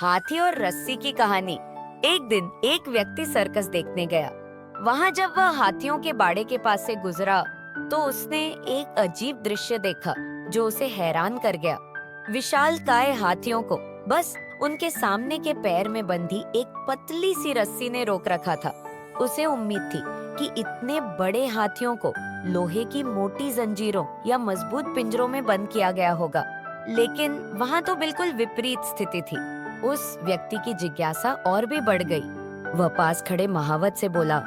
हाथी और रस्सी की कहानी। एक दिन एक व्यक्ति सर्कस देखने गया। वहाँ जब वह हाथियों के बाड़े के पास से गुजरा तो उसने एक अजीब दृश्य देखा जो उसे हैरान कर गया। विशालकाय हाथियों को बस उनके सामने के पैर में बंधी एक पतली सी रस्सी ने रोक रखा था। उसे उम्मीद थी कि इतने बड़े हाथियों को लोहे की मोटी जंजीरों या मजबूत पिंजरों में बंद किया गया होगा, लेकिन वहाँ तो बिल्कुल विपरीत स्थिति थी। उस व्यक्ति की जिज्ञासा और भी बढ़ गई। वह पास खड़े महावत से बोला,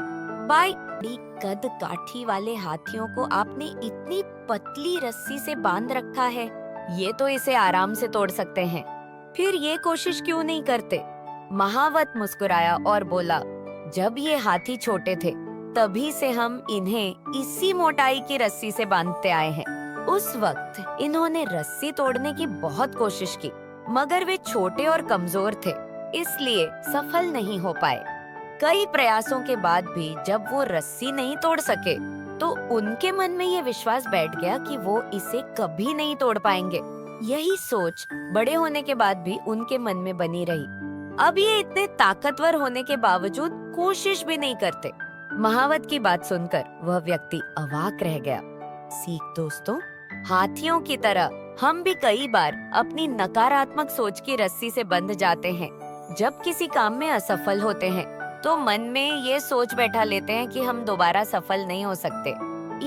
भाई, बड़ी कद काठी वाले हाथियों को आपने इतनी पतली रस्सी से बांध रखा है, ये तो इसे आराम से तोड़ सकते हैं, फिर ये कोशिश क्यों नहीं करते? महावत मुस्कुराया और बोला, जब ये हाथी छोटे थे तभी से हम इन्हें इसी मोटाई की रस्सी से बांधते आए हैं। उस वक्त इन्होंने रस्सी तोड़ने की बहुत कोशिश की, मगर वे छोटे और कमजोर थे, इसलिए सफल नहीं हो पाए। कई प्रयासों के बाद भी जब वो रस्सी नहीं तोड़ सके तो उनके मन में ये विश्वास बैठ गया कि वो इसे कभी नहीं तोड़ पाएंगे। यही सोच बड़े होने के बाद भी उनके मन में बनी रही। अब ये इतने ताकतवर होने के बावजूद कोशिश भी नहीं करते। महावत की बात सुनकर वह व्यक्ति अवाक रह गया। सीख दोस्तों, हाथियों की तरह हम भी कई बार अपनी नकारात्मक सोच की रस्सी से बंध जाते हैं। जब किसी काम में असफल होते हैं तो मन में ये सोच बैठा लेते हैं कि हम दोबारा सफल नहीं हो सकते।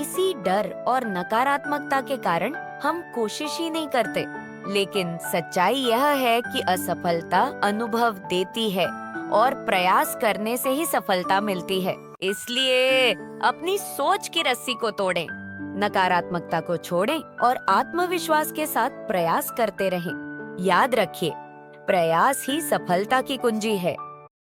इसी डर और नकारात्मकता के कारण हम कोशिश ही नहीं करते। लेकिन सच्चाई यह है कि असफलता अनुभव देती है और प्रयास करने से ही सफलता मिलती है। इसलिए अपनी सोच की रस्सी को तोड़ें, नकारात्मकता को छोड़ें और आत्मविश्वास के साथ प्रयास करते रहें। याद रखिए, प्रयास ही सफलता की कुंजी है।